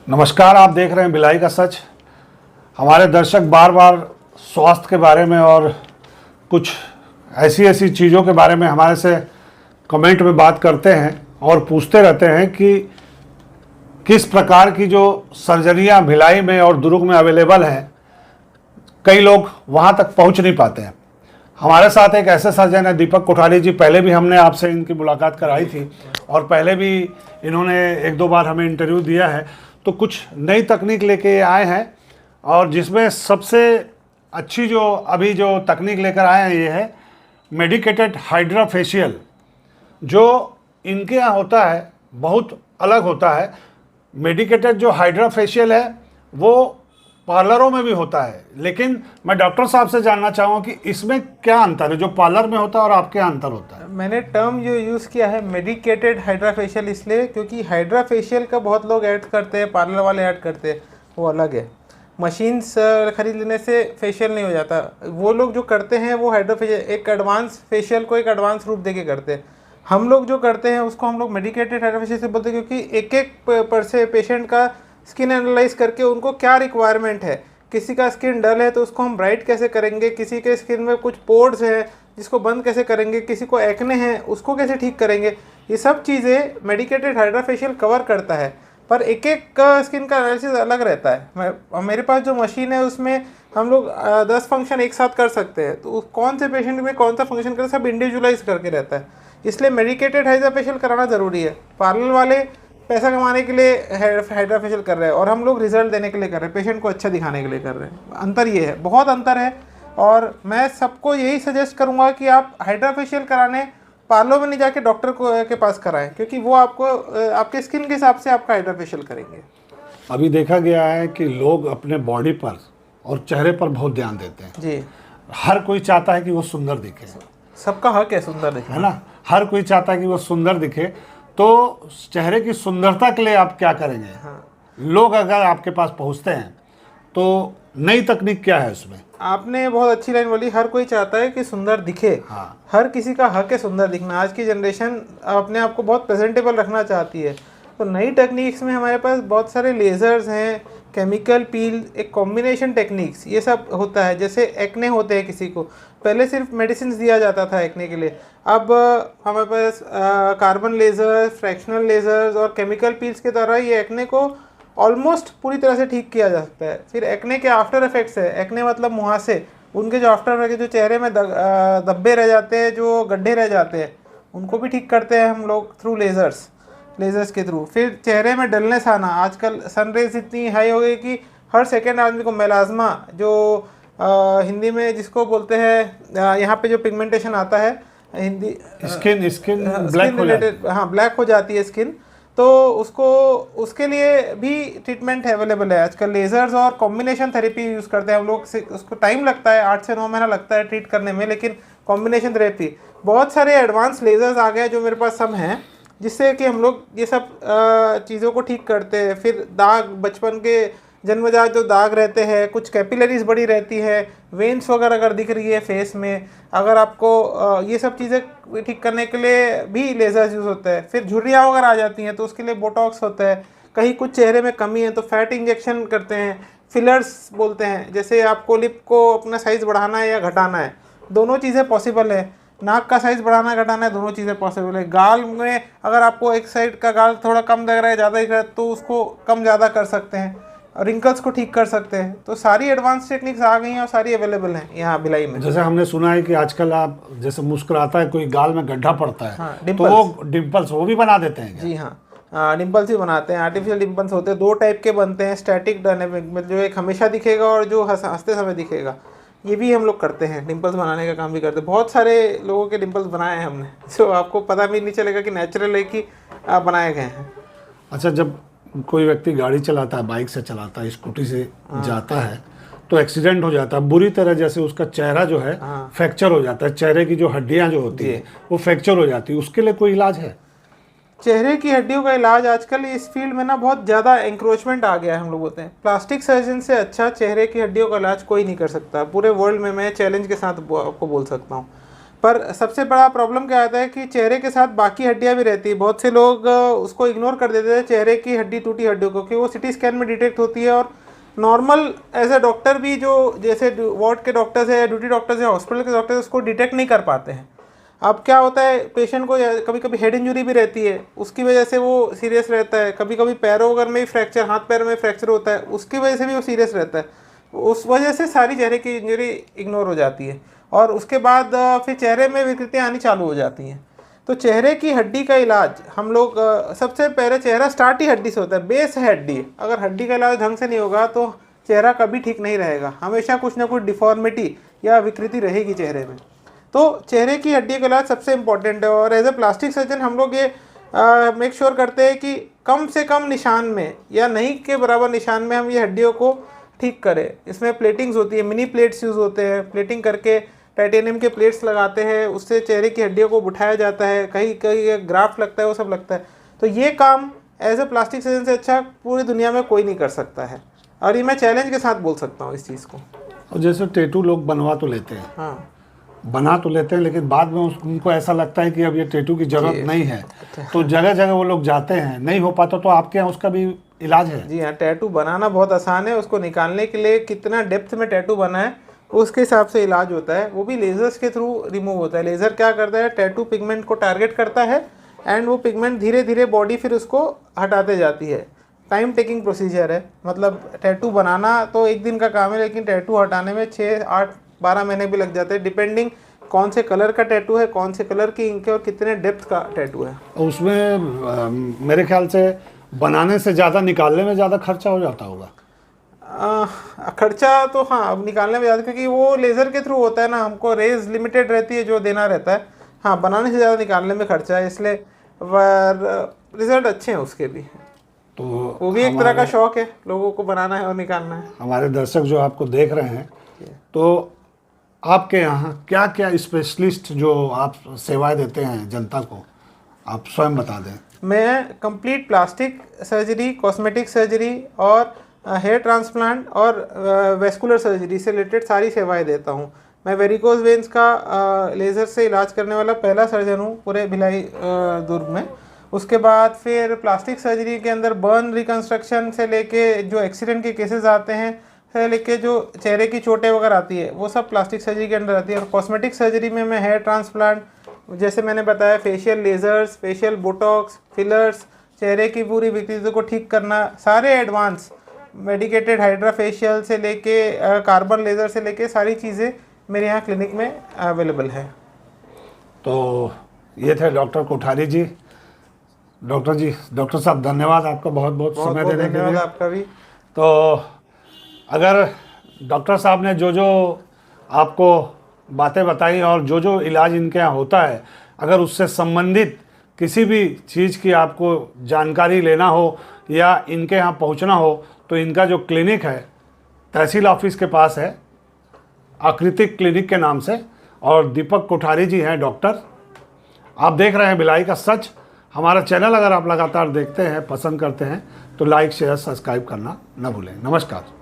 नमस्कार, आप देख रहे हैं भिलाई का सच। हमारे दर्शक बार बार स्वास्थ्य के बारे में और कुछ ऐसी ऐसी चीज़ों के बारे में हमारे से कमेंट में बात करते हैं और पूछते रहते हैं कि किस प्रकार की जो सर्जरियां भिलाई में और दुर्ग में अवेलेबल हैं, कई लोग वहां तक पहुंच नहीं पाते हैं। हमारे साथ एक ऐसे सर्जन है दीपक कोठारी जी। पहले भी हमने आपसे इनकी मुलाकात कराई थी और पहले भी इन्होंने एक दो बार हमें इंटरव्यू दिया है। तो कुछ नई तकनीक लेके आए हैं और जिसमें सबसे अच्छी जो अभी जो तकनीक लेकर आए हैं ये है मेडिकेटेड हाइड्रा फेशियल। जो इनके यहाँ होता है बहुत अलग होता है। मेडिकेटेड जो हाइड्रा फेशियल है वो पार्लरों में भी होता है, लेकिन मैं डॉक्टर साहब से जानना चाहूँगा कि इसमें क्या अंतर है, जो पार्लर में होता है और आपके यहाँ अंतर होता है। मैंने टर्म जो यूज़ किया है मेडिकेटेड हाइड्रा फेशियल इसलिए क्योंकि हाइड्रा फेशियल का बहुत लोग ऐड करते हैं, पार्लर वाले ऐड करते हैं, वो अलग है। मशीन्स खरीद लेने से फेशियल नहीं हो जाता। वो लोग जो करते हैं वो हाइड्रा फेशियल एक एडवांस फेशियल को एक एडवांस रूप दे के करते हैं। हम लोग जो करते हैं उसको हम लोग मेडिकेटेड हाइड्रा फेशियल से बोलते हैं क्योंकि एक एक पर से पेशेंट का स्किन एनालाइज करके उनको क्या रिक्वायरमेंट है। किसी का स्किन डल है तो उसको हम ब्राइट कैसे करेंगे, किसी के स्किन में कुछ पोर्स है जिसको बंद कैसे करेंगे, किसी को एक्ने है उसको कैसे ठीक करेंगे। ये सब चीज़ें मेडिकेटेड हाइड्रा फेशियल कवर करता है, पर एक एक का स्किन का एनालिसिस अलग रहता है। मेरे पास जो मशीन है उसमें हम लोग 10 फंक्शन एक साथ कर सकते हैं, तो कौन से पेशेंट में कौन सा फंक्शन करे सब इंडिविजुअलाइज करके रहता है। इसलिए मेडिकेटेड हाइड्रा फेशियल कराना ज़रूरी है। पार्लर वाले पैसा कमाने के लिए हाइड्रा फेशियल कर रहे हैं और हम लोग रिजल्ट देने के लिए कर रहे हैं, पेशेंट को अच्छा दिखाने के लिए कर रहे हैं। अंतर ये है, बहुत अंतर है। और मैं सबको यही सजेस्ट करूंगा कि आप हाइड्रा फेशियल कराने पार्लर में नहीं जाके डॉक्टर के पास कराएं, क्योंकि वो आपको आपके स्किन के हिसाब से आपका हाइड्रा फेशियल करेंगे। अभी देखा गया है कि लोग अपने बॉडी पर और चेहरे पर बहुत ध्यान देते हैं जी। हर कोई चाहता है कि वो सुंदर दिखे, सबका हक है सुंदर दिखना, है ना। हर कोई चाहता है कि वो सुंदर दिखे। तो चेहरे की सुंदरता के लिए आप क्या करेंगे? हाँ। लोग अगर आपके पास पहुंचते हैं तो नई तकनीक क्या है उसमें? आपने बहुत अच्छी लाइन बोली, हर कोई चाहता है कि सुंदर दिखे। हाँ। हर किसी का हक है सुंदर दिखना। आज की जनरेशन अपने आप को बहुत प्रेजेंटेबल रखना चाहती है, तो नई टेक्निक्स में हमारे पास बहुत सारे लेज़र्स हैं, केमिकल पील, एक कॉम्बिनेशन टेक्निक्स, ये सब होता है। जैसे एक्ने होते हैं किसी को, पहले सिर्फ मेडिसिन दिया जाता था एक्ने के लिए, अब हमारे पास कार्बन लेज़र, फ्रैक्शनल लेज़र्स और केमिकल पील्स के द्वारा ये एक्ने को ऑलमोस्ट पूरी तरह से ठीक किया जा सकता है। फिर एक्ने के आफ्टर इफेक्ट्स है, एक्ने मतलब मुहासे, उनके जो आफ्टर इफेक्ट जो चेहरे में धब्बे रह जाते हैं, जो गड्ढे रह जाते हैं, उनको भी ठीक करते हैं हम लोग थ्रू लेज़र्स के थ्रू। फिर चेहरे में डलनेस आना, आजकल सनरेज इतनी हाई हो गई कि हर सेकेंड आदमी को मेलाज्मा, जो हिंदी में जिसको बोलते हैं यहाँ पे जो पिगमेंटेशन आता है, हिंदी स्किन ब्लैक हो जाती है। हाँ, ब्लैक हो जाती है स्किन, तो उसके लिए भी ट्रीटमेंट अवेलेबल है आजकल। लेज़र्स और कॉम्बिनेशन थेरेपी यूज़ करते हैं हम लोग। उसको टाइम लगता है, 8 से 9 महीना लगता है ट्रीट करने में, लेकिन कॉम्बिनेशन थेरेपी, बहुत सारे एडवांस लेज़र्स आ गए जो मेरे पास सब हैं, जिससे कि हम लोग ये सब चीज़ों को ठीक करते हैं। फिर दाग, बचपन के जन्मजात जो दाग रहते हैं, कुछ कैपिलरीज बड़ी रहती है, वेन्स वगैरह अगर दिख रही है फेस में, अगर आपको ये सब चीज़ें ठीक करने के लिए भी लेज़र्स यूज़ होता है। फिर झुर्रियाँ वगैरह आ जाती हैं तो उसके लिए बोटॉक्स होता है। कहीं कुछ चेहरे में कमी है तो फैट इंजेक्शन करते हैं, फिलर्स बोलते हैं। जैसे आपको लिप को अपना साइज़ बढ़ाना है या घटाना है, दोनों चीज़ें पॉसिबल है। नाक का साइज़ बढ़ाना घटाना है, दोनों चीज़ें पॉसिबल है। गाल में अगर आपको एक साइड का गाल थोड़ा कम लग रहा है, ज़्यादा दिख रहा है, तो उसको कम ज़्यादा कर सकते हैं, रिंकल्स को ठीक कर सकते हैं। तो सारी एडवांस टेक्निक्स आ गई हैं और सारी अवेलेबल हैं यहाँ भिलाई में। जैसे हमने सुना है कि आजकल आप जैसे मुस्कुराता है कोई, गाल में गड्ढा पड़ता है, हाँ, तो वो डिम्पल्स वो भी बना देते हैं क्या? जी हाँ, डिम्पल्स ही बनाते हैं। आर्टिफिशियल डिम्पल्स होते हैं, 2 टाइप के बनते हैं, स्टैटिक, डायनेमिक, मतलब जो एक हमेशा दिखेगा और जो हंसते समय दिखेगा। ये भी हम लोग करते हैं, डिम्पल्स बनाने का काम भी करते हैं। बहुत सारे लोगों के डिम्पल्स बनाए हैं हमने, जो आपको पता भी नहीं चलेगा कि नेचुरल है कि बनाए गए हैं। अच्छा, जब कोई व्यक्ति गाड़ी चलाता है, बाइक से चलाता है, स्कूटी से जाता है, तो एक्सीडेंट हो जाता है बुरी तरह, जैसे उसका चेहरा जो है फ्रैक्चर हो जाता है, चेहरे की जो हड्डियां जो होती है वो फ्रैक्चर हो जाती है, उसके लिए कोई इलाज है? चेहरे की हड्डियों का इलाज आजकल इस फील्ड में ना बहुत ज़्यादा इंक्रोचमेंट आ गया है। हम लोग बोलते हैं प्लास्टिक सर्जन से अच्छा चेहरे की हड्डियों का इलाज कोई नहीं कर सकता पूरे वर्ल्ड में। मैं चैलेंज के साथ आपको बोल सकता हूँ। पर सबसे बड़ा प्रॉब्लम क्या आता है कि चेहरे के साथ बाकी हड्डियां भी रहती है। बहुत से लोग उसको इग्नोर कर देते हैं, चेहरे की हड्डी, टूटी हड्डियों को, क्योंकि वो सिटी स्कैन में डिटेक्ट होती है। और नॉर्मल एज ए डॉक्टर भी, जो जैसे वार्ड के डॉक्टर्स है, ड्यूटी डॉक्टर्स है, हॉस्पिटल के डॉक्टर्स, उसको डिटेक्ट नहीं कर पाते हैं। अब क्या होता है, पेशेंट को कभी कभी हेड इंजरी भी रहती है, उसकी वजह से वो सीरियस रहता है। कभी कभी पैरों वगैरह में ही फ्रैक्चर, हाथ पैर में फ्रैक्चर होता है, उसकी वजह से भी वो सीरियस रहता है। उस वजह से सारी चेहरे की इंजरी इग्नोर हो जाती है और उसके बाद फिर चेहरे में विकृतियाँ आनी चालू हो जाती हैं। तो चेहरे की हड्डी का इलाज हम लोग सबसे पहले, चेहरा स्टार्ट ही हड्डी से होता है, बेस है हड्डी। अगर हड्डी का इलाज ढंग से नहीं होगा तो चेहरा कभी ठीक नहीं रहेगा, हमेशा कुछ ना कुछ डिफॉर्मिटी या विकृति रहेगी चेहरे में। तो चेहरे की हड्डी का इलाज सबसे इम्पॉर्टेंट है। और एज ए प्लास्टिक सर्जन हम लोग ये मेक श्योर करते हैं कि कम से कम निशान में या नहीं के बराबर निशान में हम ये हड्डियों को ठीक करें। इसमें प्लेटिंग्स होती है, मिनी प्लेट्स यूज़ होते हैं, प्लेटिंग करके टाइटेनियम के प्लेट्स लगाते हैं, उससे चेहरे की हड्डियों को उठाया जाता है, कहीं कहीं ग्राफ्ट लगता है, वो सब लगता है। तो ये काम एज ए प्लास्टिक सर्जन से अच्छा पूरी दुनिया में कोई नहीं कर सकता है, और ये मैं चैलेंज के साथ बोल सकता हूँ इस चीज़ को। और जैसे टैटू लोग बनवा तो लेते हैं, हाँ, बना तो लेते हैं, लेकिन बाद में उनको ऐसा लगता है कि अब ये टैटू की जरूरत नहीं है, तो जगह जगह वो लोग जाते हैं, नहीं हो पाता तो आपके यहाँ उसका भी इलाज है? जी हाँ, टैटू बनाना बहुत आसान है, उसको निकालने के लिए कितना डेप्थ में टैटू बना है उसके हिसाब से इलाज होता है। वो भी लेजर्स के थ्रू रिमूव होता है। लेज़र क्या करता है, टैटू पिगमेंट को टारगेट करता है एंड वो पिगमेंट धीरे धीरे बॉडी फिर उसको हटाते जाती है। टाइम टेकिंग प्रोसीजर है, मतलब टैटू बनाना तो एक दिन का काम है, लेकिन टैटू हटाने में 6, 8, 12 महीने भी लग जाते हैं, डिपेंडिंग कौन से कलर का टैटू है, कौन से कलर की इंक है और कितने डेप्थ का टैटू है। उसमें मेरे ख्याल से बनाने से ज़्यादा निकालने में ज़्यादा खर्चा हो जाता होगा। खर्चा तो हाँ, अब निकालने में ज़्यादा, क्योंकि वो लेज़र के थ्रू होता है ना, हमको रेज लिमिटेड रहती है जो देना रहता है। हाँ, बनाने से ज़्यादा निकालने में खर्चा है, इसलिए पर रिजल्ट अच्छे हैं उसके भी। तो वो भी एक तरह का शौक है, लोगों को बनाना है और निकालना है। हमारे दर्शक जो आपको देख रहे हैं, तो आपके यहाँ क्या क्या स्पेशलिस्ट जो आप सेवाएं देते हैं जनता को, आप स्वयं बता दें। मैं complete plastic surgery, cosmetic surgery और हेयर ट्रांसप्लांट और वेस्कुलर सर्जरी से रिलेटेड सारी सेवाएं देता हूं। मैं वेरिकोज वेन्स का लेज़र से इलाज करने वाला पहला सर्जन हूं पूरे भिलाई दुर्ग में। उसके बाद फिर प्लास्टिक सर्जरी के अंदर बर्न रिकन्स्ट्रक्शन से लेके जो एक्सीडेंट के केसेस आते हैं से लेके जो चेहरे की चोटें वगैरह आती है, वो सब प्लास्टिक सर्जरी के अंदर आती है। और कॉस्मेटिक सर्जरी में मैं हेयर ट्रांसप्लांट, जैसे मैंने बताया, facial lasers, facial Botox, fillers, चेहरे की पूरी विकृति को ठीक करना, सारे एडवांस मेडिकेटेड हाइड्रा फेशियल से लेके कार्बन लेज़र से लेके सारी चीज़ें मेरे यहाँ क्लिनिक में अवेलेबल है। तो ये थे डॉक्टर कोठारी जी। डॉक्टर जी, डॉक्टर साहब धन्यवाद आपका, बहुत बहुत समय देने के लिए। आपका भी। तो अगर डॉक्टर साहब ने जो जो आपको बातें बताई और जो जो इलाज इनके यहाँ होता है, अगर उससे संबंधित किसी भी चीज़ की आपको जानकारी लेना हो या इनके यहाँ पहुँचना हो, तो इनका जो क्लिनिक है तहसील ऑफिस के पास है, आकृतिक क्लिनिक के नाम से, और दीपक कोठारी जी हैं डॉक्टर। आप देख रहे हैं भिलाई का सच। हमारा चैनल अगर आप लगातार देखते हैं, पसंद करते हैं, तो लाइक, शेयर, सब्सक्राइब करना न भूलें। नमस्कार।